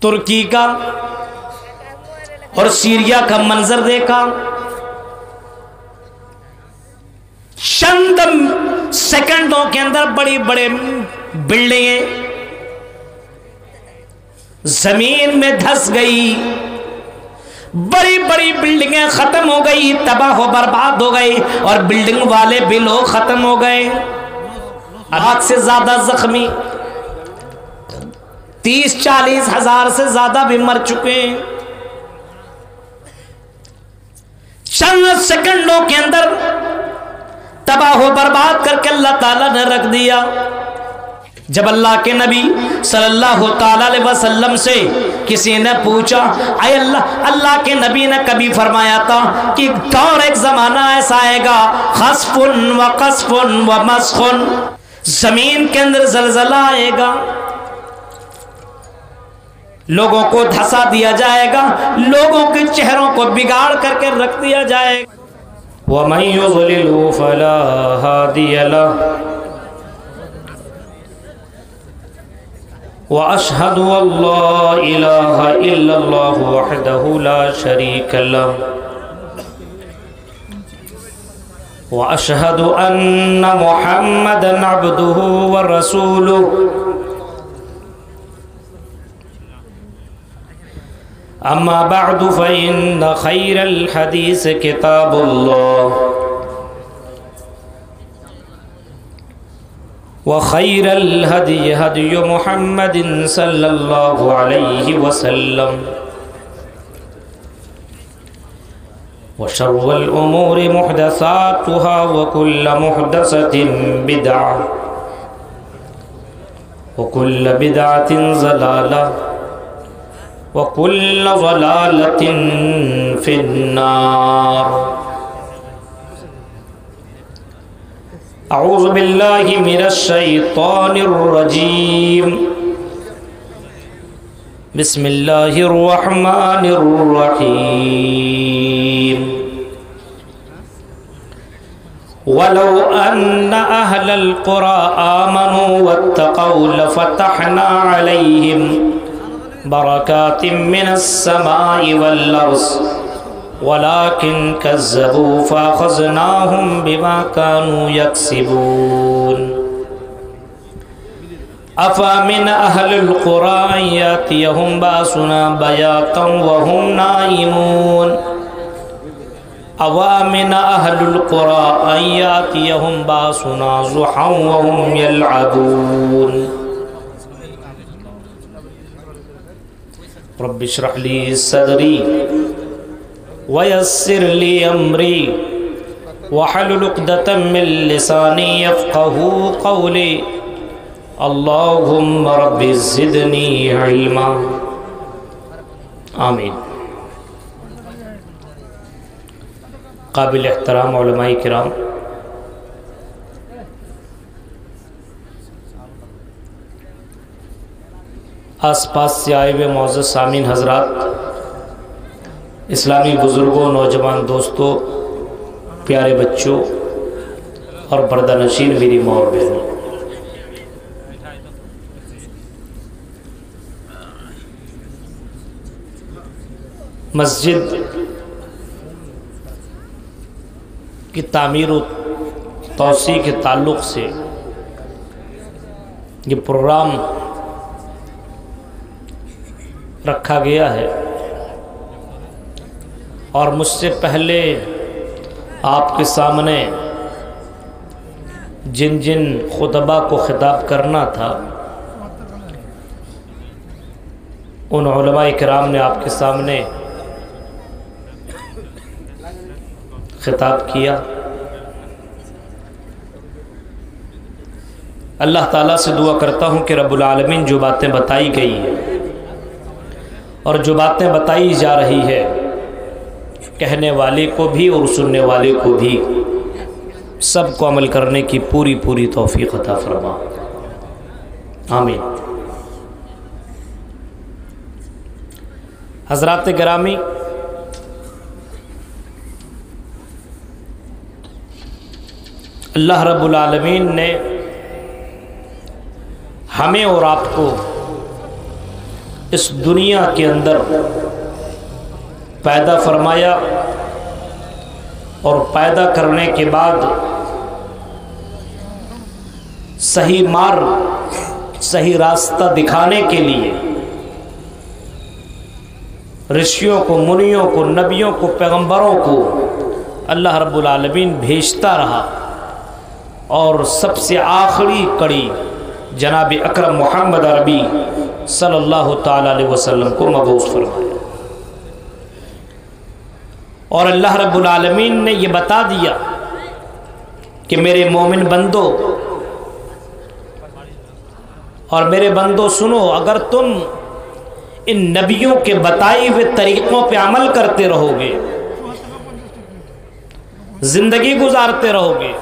ترکی کا اور سیریا کا منظر دیکھا، چند سیکنڈوں کے اندر بڑی بڑے بلڈنگیں زمین میں دھس گئی، بڑی بڑی بلڈنگیں ختم ہو گئی، تباہ و برباد ہو گئی، اور بلڈنگ والے بھی لوگ ختم ہو گئے، آگ سے زیادہ زخمی 30-40 ہزار سے زیادہ بھی مر چکے ہیں۔ چند سیکنڈوں کے اندر تباہ و برباد کر کے اللہ تعالیٰ نے رکھ دیا۔ جب اللہ کے نبی صلی اللہ تعالیٰ علیہ وسلم سے کسی نے پوچھا، اے اللہ کے نبی نے کبھی فرمایا تھا کہ دور ایک زمانہ ایسا آئے گا، خسف و قصف و مسخ، زمین کے اندر زلزلہ آئے گا، لوگوں کو دھسا دیا جائے گا، لوگوں کے چہروں کو بگاڑ کر کے رکھ دیا جائے گا۔ وَمَن يُضْلِلْهُ فَلَا هَادِيَ لَهُ وَأَشْهَدُ أَن لَّا إِلَٰهَ إِلَّا اللَّهُ وَحْدَهُ لَا شَرِيكَ لَهُ وَأَشْهَدُ أَنَّ مُحَمَّدًا عَبْدُهُ وَرَسُولُهُ أما بعد فإن خير الحديث كتاب الله وخير الهدي هدي محمد صلى الله عليه وسلم وشر الأمور محدثاتها وكل محدثة بدعة وكل بدعة ضلالة وَكُلَّ ضَلَالَةٍ فِي النَّارِ۔ اعوذ باللہ من الشیطان الرجیم، بسم اللہ الرحمن الرحیم۔ وَلَوْ أَنَّ أَهْلَ الْقُرَىٰ آمَنُوا وَاتَّقَوْا لَفَتَحْنَا عَلَيْهِمْ برکات من السماء والارض ولكن كذبوا فاخذناهم بما كانوا يكسبون۔ افامن اهل القرى ان ياتيهم باسنا بياتا وهم نائمون اوامن اهل القرى ان ياتيهم باسنا ضحى وهم يلعبون۔ رب اشرح لي صدري ويسر لي امري واحلل عقدة من لساني يفقهوا قولي اللهم رب زدني علما آمین۔ قابل احترام علماء کرام، آس پاس سے آئے ہوئے معزز سامعین حضرات، اسلامی بزرگوں، نوجوان دوستوں، پیارے بچوں اور پردہ نشین میری ماں اور بہنوں، مسجد کی تعمیر و توسیع کے تعلق سے یہ پروگرام رکھا گیا ہے، اور مجھ سے پہلے آپ کے سامنے جن جن خطبہ کو خطاب کرنا تھا ان علماء کرام نے آپ کے سامنے خطاب کیا۔ اللہ تعالیٰ سے دعا کرتا ہوں کہ رب العالمین جو باتیں بتائی گئی ہیں اور جو باتیں بتائی جا رہی ہے، کہنے والے کو بھی اور سننے والے کو بھی سب کو عمل کرنے کی پوری پوری توفیق عطا فرما، آمین۔ حضرات گرامی، اللہ رب العالمین نے ہمیں اور آپ کو اس دنیا کے اندر پیدا فرمایا اور پیدا کرنے کے بعد صحیح مارگ صحیح راستہ دکھانے کے لیے رشیوں کو، منیوں کو، نبیوں کو، پیغمبروں کو اللہ رب العالمین بھیجتا رہا، اور سب سے آخری کڑی جناب اکرم محمد عربی صلی اللہ تعالی علیہ وسلم کو مبعوث فرمایا۔ اور اللہ رب العالمین نے یہ بتا دیا کہ میرے مومن بندو اور میرے بندو سنو، اگر تم ان نبیوں کے بتائے ہوئے طریقوں پہ عمل کرتے رہو گے، زندگی گزارتے رہو گے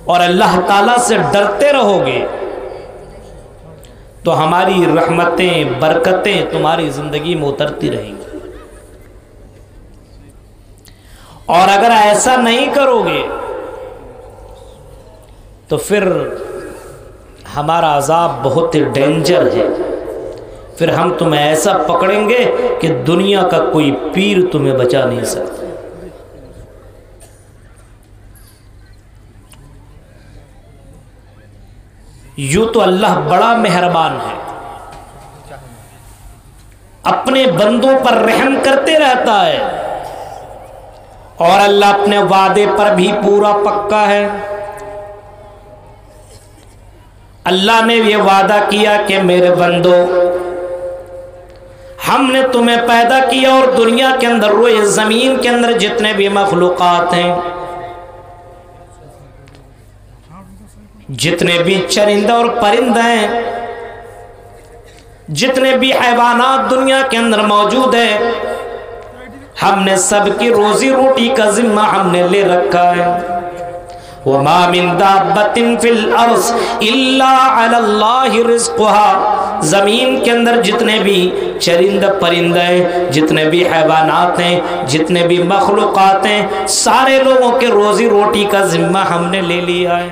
اور اللہ تعالیٰ سے ڈرتے رہو گے تو ہماری رحمتیں، برکتیں تمہاری زندگی میں اترتی رہیں گی۔ اور اگر ایسا نہیں کرو گے تو پھر ہمارا عذاب بہت ہی ڈینجر ہے، پھر ہم تمہیں ایسا پکڑیں گے کہ دنیا کا کوئی پیر تمہیں بچا نہیں سکتا۔ یوں تو اللہ بڑا مہربان ہے، اپنے بندوں پر رحم کرتے رہتا ہے، اور اللہ اپنے وعدے پر بھی پورا پکا ہے۔ اللہ نے یہ وعدہ کیا کہ میرے بندو، ہم نے تمہیں پیدا کیا اور دنیا کے اندر، روئے زمین کے اندر جتنے بھی مخلوقات ہیں، جتنے بھی چرندے اور پرندے ہیں، جتنے بھی حیوانات دنیا کے اندر موجود ہیں، ہم نے سب کی روزی روٹی کا ذمہ ہم نے لے رکھا ہے۔ وَمَا مِن دَابَّةٍ فِي الْأَرْضِ إِلَّا عَلَى اللَّهِ رِزْقُهَا، زمین کے اندر جتنے بھی چرند پرندے ہیں، جتنے بھی حیوانات ہیں، جتنے بھی مخلوقات ہیں، سارے لوگوں کے روزی روٹی کا ذمہ ہم نے لے لیا ہے۔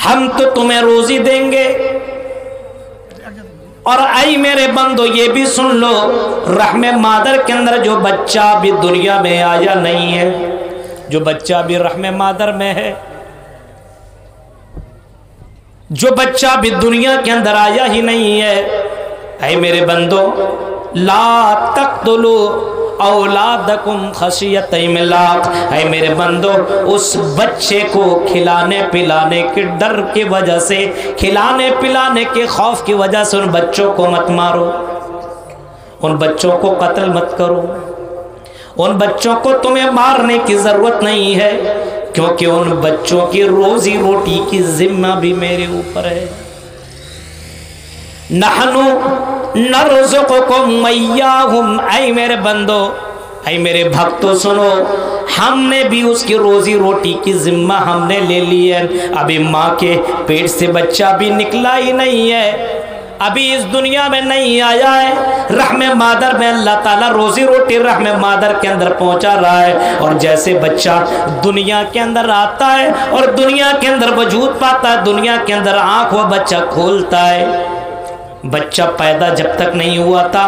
ہم تو تمہیں روزی دیں گے، اور اے میرے بندو یہ بھی سن لو، رحم مادر کے اندر جو بچہ بھی دنیا میں آیا نہیں ہے، جو بچہ بھی رحم مادر میں ہے، جو بچہ بھی دنیا کے اندر آیا ہی نہیں ہے، اے میرے بندو لا تقتلوا اولادکم خشیۃ املاق، اے میرے بندو اس بچے کو کھلانے پلانے کے ڈر کی وجہ سے، کھلانے پلانے کے خوف کی وجہ سے ان بچوں کو مت مارو، ان بچوں کو قتل مت کرو، ان بچوں کو تمہیں مارنے کی ضرورت نہیں ہے، کیونکہ ان بچوں کی روزی روٹی کی ذمہ بھی میرے اوپر ہے۔ نحنو نرزقکم ایاہم، اے میرے بندو، اے میرے بھکتو سنو، ہم نے بھی اس کی روزی روٹی کی ذمہ ہم نے لے لی ہے۔ ابھی ماں کے پیٹ سے بچہ بھی نکلا ہی نہیں ہے، ابھی اس دنیا میں نہیں آیا ہے، رحم مادر میں اللہ تعالیٰ روزی روٹی رحم مادر کے اندر پہنچا رہا ہے، اور جیسے بچہ دنیا کے اندر آتا ہے اور دنیا کے اندر وجود پاتا ہے، دنیا کے اندر آنکھ وہ بچہ کھولتا ہے، بچہ پیدا جب تک نہیں ہوا تھا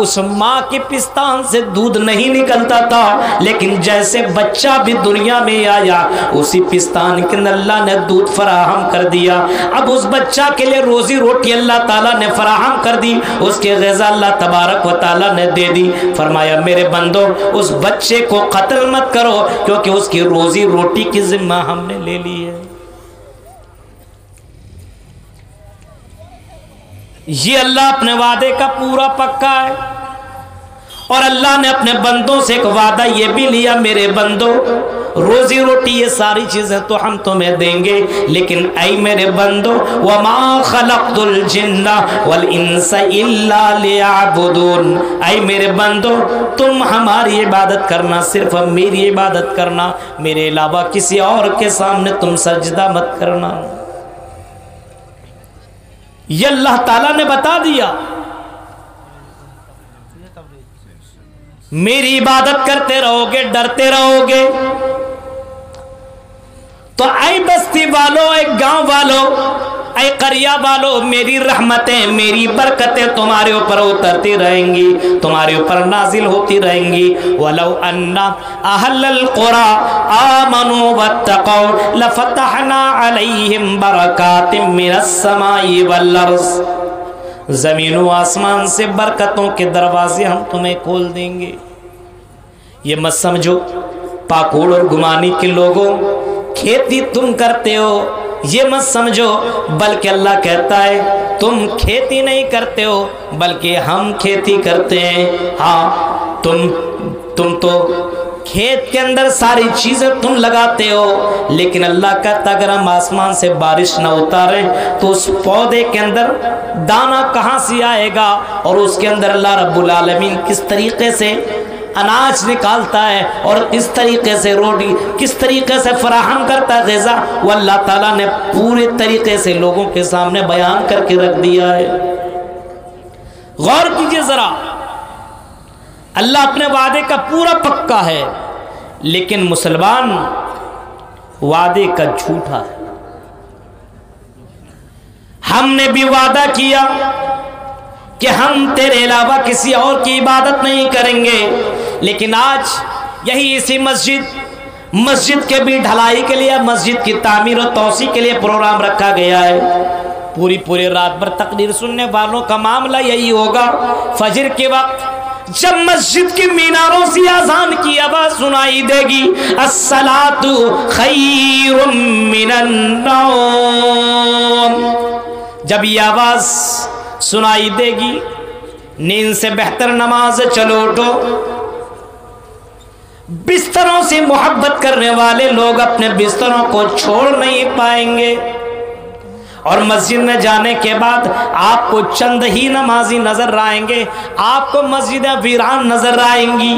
اس ماں کے پستان سے دودھ نہیں نکلتا تھا، لیکن جیسے بچہ بھی دنیا میں آیا اسی پستان کے اندر اللہ نے دودھ فراہم کر دیا۔ اب اس بچہ کے لیے روزی روٹی اللہ تعالیٰ نے فراہم کر دی، اس کے غذا اللہ تبارک و تعالیٰ نے دے دی۔ فرمایا میرے بندو اس بچے کو قتل مت کرو، کیونکہ اس کی روزی روٹی کی ذمہ ہم نے لے لی ہے۔ یہ اللہ اپنے وعدے کا پورا پکا ہے، اور اللہ نے اپنے بندوں سے ایک وعدہ یہ بھی لیا، میرے بندو روزی روٹی یہ ساری چیزیں تو ہم تمہیں دیں گے، لیکن اے میرے بندو وَمَا خَلَقْتُ الْجِنَّ وَالْإِنسَ إِلَّا لِيَعْبُدُونَ، اے میرے بندو تم ہماری عبادت کرنا، صرف میری عبادت کرنا، میرے علاوہ کسی اور کے سامنے تم سجدہ مت کرنا۔ یہ اللہ تعالیٰ نے بتا دیا، میری عبادت کرتے رہو گے، ڈرتے رہو گے، تو اے بستی والو، اے گاؤں والو، اے قریہ والو میری رحمتیں میری برکتیں تمہارے اوپر اترتی رہیں گی، تمہارے اوپر نازل ہوتی رہیں گی۔ وَلَوْ أَنَّ أَهْلَ الْقُرَىٰ آمَنُوا وَاتَّقَوْا لَفَتَحْنَا عَلَيْهِمْ بَرَكَاتٍ مِّنَ السَّمَاءِ وَالْأَرْضِ، زمین و آسمان سے برکتوں کے دروازے ہم تمہیں کھول دیں گے۔ یہ مت سمجھو پاکوڑ اور گمانی کے لوگوں کھیتی تم کرتے ہو، یہ مت سمجھو، بلکہ اللہ کہتا ہے تم کھیتی نہیں کرتے ہو بلکہ ہم کھیتی کرتے ہیں۔ ہاں تم تو کھیت کے اندر ساری چیزیں تم لگاتے ہو، لیکن اللہ کہتا اگر ہم آسمان سے بارش نہ اتاریں تو اس پودے کے اندر دانہ کہاں سے آئے گا، اور اس کے اندر اللہ رب العالمین کس طریقے سے اناج نکالتا ہے اور کس طریقے سے روٹی کس طریقے سے فراہم کرتا ہے غذا، وہ اللہ تعالیٰ نے پورے طریقے سے لوگوں کے سامنے بیان کر کے رکھ دیا ہے۔ غور کیجئے ذرا، اللہ اپنے وعدے کا پورا پکا ہے، لیکن مسلمان وعدے کا جھوٹا ہے۔ ہم نے بھی وعدہ کیا کہ ہم تیرے علاوہ کسی اور کی عبادت نہیں کریں گے، لیکن آج یہی اسی مسجد کے بھی ڈھلائی کے لیے، مسجد کی تعمیر و توسیع کے لیے پروگرام رکھا گیا ہے۔ پوری رات بھر تقریر سننے والوں کا معاملہ یہی ہوگا۔ فجر کے وقت جب مسجد کی میناروں سے اذان کی آواز سنائی دے گی، الصلاۃ خیر من النوم، جب یہ آواز سنائی دے گی نیند سے بہتر نماز چلو اٹھو۔ بستروں سے محبت کرنے والے لوگ اپنے بستروں کو چھوڑ نہیں پائیں گے، اور مسجد میں جانے کے بعد آپ کو چند ہی نمازی نظر آئیں گے، آپ کو مسجدیں ویران نظر آئیں گی۔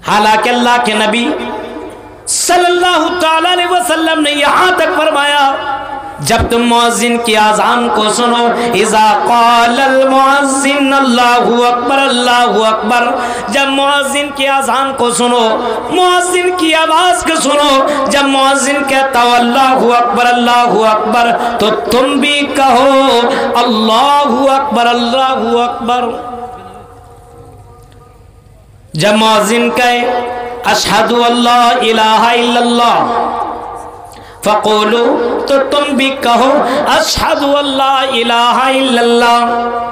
حالانکہ اللہ کے نبی صلی اللہ تعالی علیہ وسلم نے یہاں تک فرمایا جب تم مؤذن کی اذان کو سنو، اذا قال المؤذن اللہ اکبر اللہ اکبر، جب مؤذن کی اذان کو سنو، مؤذن کی آواز کو سنو، جب مؤذن کہتا ہو اللہ اکبر تو تم بھی کہو اللہ اکبر۔ جب مؤذن کہے اشہد اللہ الہ الا اللہ فقولو تو تم بھی کہو اشہد اللہ الہ الا اللہ۔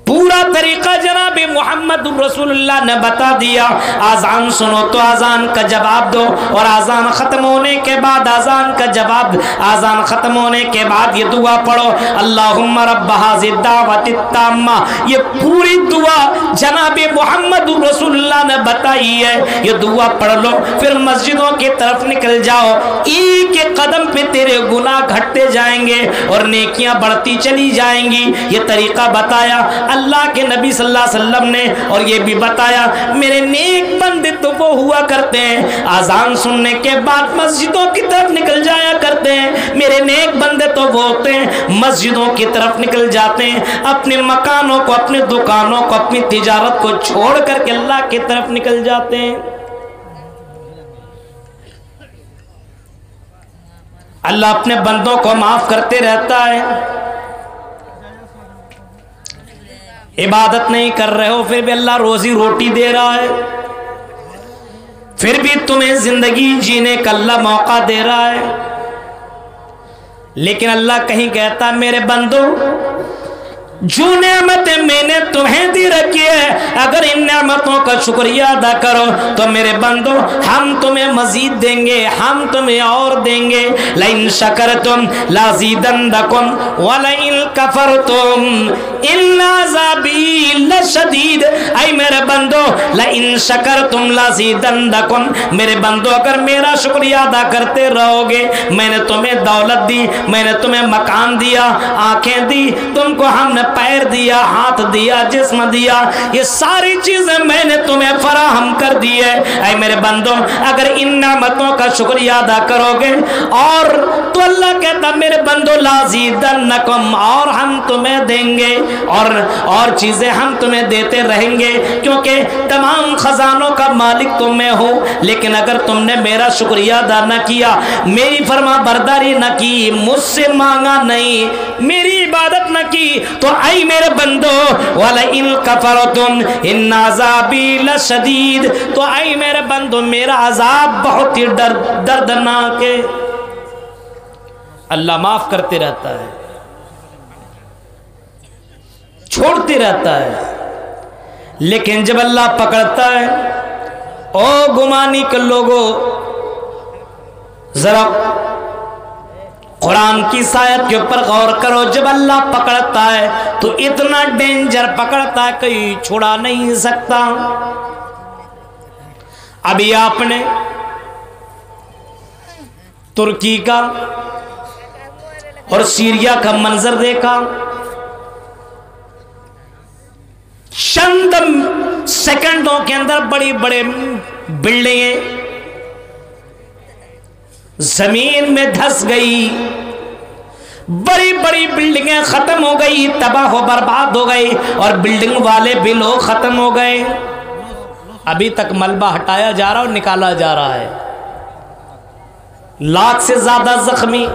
پورا طریقہ جناب محمد رسول اللہ نے بتا دیا۔ آذان سنو تو آذان کا جواب دو، اور آذان ختم ہونے کے بعد آذان ختم ہونے کے بعد یہ دعا پڑھو، اللہم رب ھذی الدعوۃ التامہ۔ یہ پوری دعا جناب محمد رسول اللہ نے بتائی ہے، یہ دعا پڑھ لو، پھر مسجدوں کی طرف نکل جاؤ، ایک ایک قدم پہ تیرے گناہ گھٹتے جائیں گے اور نیکیاں بڑھتی چلی جائیں گی۔ یہ طریقہ بتایا اللہ کے نبی صلی اللہ علیہ وسلم نے، اور یہ بھی بتایا میرے نیک بندے تو وہ ہوا کرتے ہیں آذان سننے کے بعد مسجدوں کی طرف نکل جایا کرتے ہیں، میرے نیک بندے تو وہ ہوتے ہیں مسجدوں کی طرف نکل جاتے ہیں، اپنے مکانوں کو، اپنی دکانوں کو، اپنی تجارت کو چھوڑ کر کے اللہ کی طرف نکل جاتے ہیں۔ اللہ اپنے بندوں کو معاف کرتے رہتا ہے۔ عبادت نہیں کر رہے ہو پھر بھی اللہ روزی روٹی دے رہا ہے، پھر بھی تمہیں زندگی جینے کا اللہ موقع دے رہا ہے، لیکن اللہ کہیں کہتا میرے بندو جو نعمتیں میں نے تمہیں دی رکھی ہے اگر ان نعمتوں کا شکریہ ادا کرو تو میرے بندو ہم تمہیں مزید دیں گے، ہم تمہیں اور دیں گے۔ لئن شکرتم لازیدنکم ولئن کفرتم ان عذابی لشدید۔ اے میرے بندو لئن شکرتم لازیدنکم، میرے بندو اگر میرا شکریہ ادا کرتے رہو گے، میں نے تمہیں دولت دی، میں نے تمہیں مکان دیا، آنکھیں دی، تم کو ہم نے پیر دیا، ہاتھ دیا، جسم دیا، یہ ساری چیزیں میں نے تمہیں فراہم کر دی ہے۔ اے میرے بندوں اگر ان نعمتوں کا شکریہ ادا کرو گے اور تو اللہ کہتا میرے بندو لازیدنکم، اور ہم تمہیں دیں گے اور چیزیں ہم تمہیں دیتے رہیں گے، کیونکہ تمام خزانوں کا مالک تم میں ہوں۔ لیکن اگر تم نے میرا شکریہ ادا نہ کیا، میری فرما برداری نہ کی، مجھ سے مانگا نہیں، میری عبادت نہ کی، تو اے میرے بندو وَلَئِن كَفَرْتُمْ إِنَّ عَذَابِي لَشَدِيدٌ، تو اے میرے بندو میرا عذاب بہت ہی دردناک ہے۔ اللہ معاف کرتے رہتا ہے، چھوڑتے رہتا ہے، لیکن جب اللہ پکڑتا ہے، او گمانی کے لوگوں ذرا قرآن کی آیت کے اوپر غور کرو، جب اللہ پکڑتا ہے تو اتنا ڈینجر پکڑتا ہے کوئی چھڑا نہیں سکتا۔ ابھی آپ نے ترکی کا اور سیریا کا منظر دیکھا، چند سیکنڈوں کے اندر بڑی بڑے بلڈنگیں زمین میں دھس گئی، بڑی بڑی بلڈنگیں ختم ہو گئی، تباہ و برباد ہو گئی، اور بلڈنگ والے بھی لوگ ختم ہو گئے۔ ابھی تک ملبہ ہٹایا جا رہا اور نکالا جا رہا ہے، لاکھ سے زیادہ زخمی،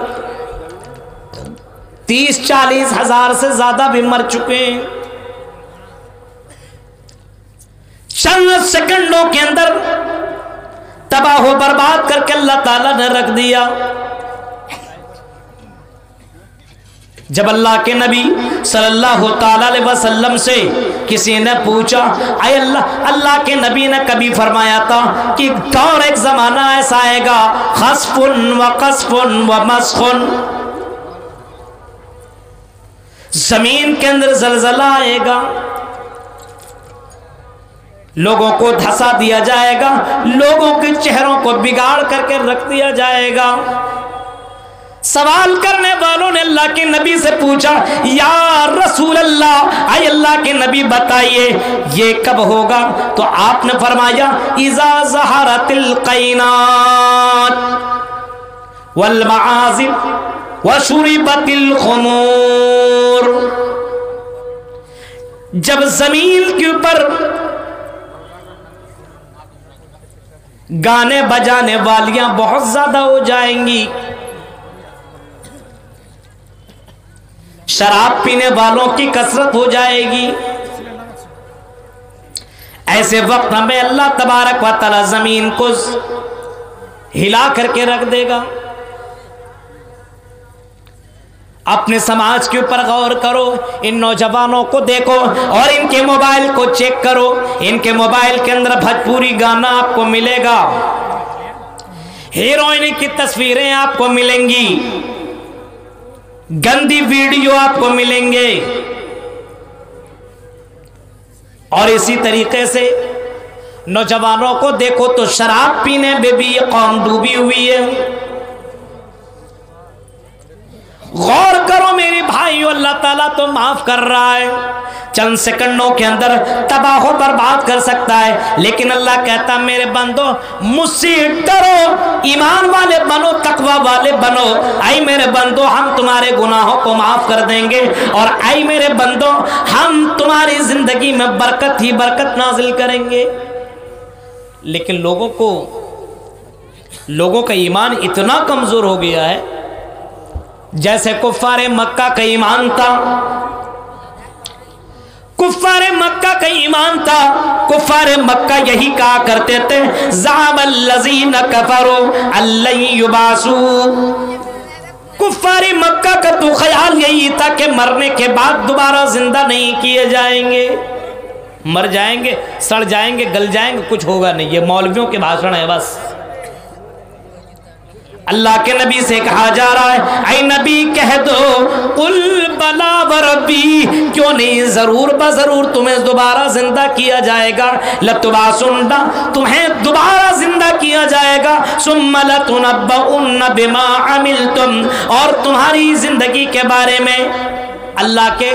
30-40 ہزار سے زیادہ بھی مر چکے ہیں۔ چند سیکنڈوں کے اندر تباہ و برباد کر کے اللہ تعالیٰ نے رکھ دیا۔ جب اللہ کے نبی صلی اللہ تعالیٰ علیہ وسلم سے کسی نے پوچھا، اے اللہ کے نبی نے کبھی فرمایا تھا کہ دور ایک زمانہ ایسا آئے گا، خسف و قصف و مسخ، زمین کے اندر زلزلہ آئے گا، لوگوں کو دھسا دیا جائے گا، لوگوں کے چہروں کو بگاڑ کر کے رکھ دیا جائے گا۔ سوال کرنے والوں نے اللہ کے نبی سے پوچھا، یا رسول اللہ، اے اللہ کے نبی بتائیے یہ کب ہوگا؟ تو آپ نے فرمایا، اذا ظہرت القینات والمعازف وشربت الخمور، جب زمین کے اوپر گانے بجانے والیاں بہت زیادہ ہو جائیں گی، شراب پینے والوں کی کثرت ہو جائے گی، ایسے وقت ہمیں اللہ تبارک و تعالی زمین کو ہلا کر کے رکھ دے گا۔ اپنے سماج کے اوپر غور کرو، ان نوجوانوں کو دیکھو اور ان کے موبائل کو چیک کرو، ان کے موبائل کے اندر بھوجپوری گانا آپ کو ملے گا، ہیروئن کی تصویریں آپ کو ملیں گی، گندی ویڈیو آپ کو ملیں گے، اور اسی طریقے سے نوجوانوں کو دیکھو تو شراب پینے میں بھی یہ قوم ڈوبی ہوئی ہے۔ غور کرو میری بھائیو، اللہ تعالیٰ تو معاف کر رہا ہے، چند سیکنڈوں کے اندر تباہ و برباد کر سکتا ہے، لیکن اللہ کہتا میرے بندو مجھ سے ڈرو، ایمان والے بنو، تقوی والے بنو، اے میرے بندو ہم تمہارے گناہوں کو معاف کر دیں گے، اور اے میرے بندو ہم تمہاری زندگی میں برکت ہی برکت نازل کریں گے۔ لیکن لوگوں کا ایمان اتنا کمزور ہو گیا ہے جیسے کفار مکہ کا ایمان تھا، کفار مکہ کا ایمان تھا۔ کفار مکہ یہی کہا کرتے تھے، زعم الذین کفروا ان لن یبعثوا، کفار مکہ کا تو خیال یہی تھا کہ مرنے کے بعد دوبارہ زندہ نہیں کیے جائیں گے، مر جائیں گے، سڑ جائیں گے، گل جائیں گے، کچھ ہوگا نہیں، یہ مولویوں کے بھاشن ہے بس۔ اللہ کے نبی سے کہا جا رہا ہے، اے نبی کہہ دو، قل بلا وربی، کیوں نہیں، ضرور بضرور تمہیں دوبارہ زندہ کیا جائے گا، لتبعثن، تمہیں دوبارہ زندہ کیا جائے گا، ثم لتنبؤن بما عملتم، اور تمہاری زندگی کے بارے میں اللہ کے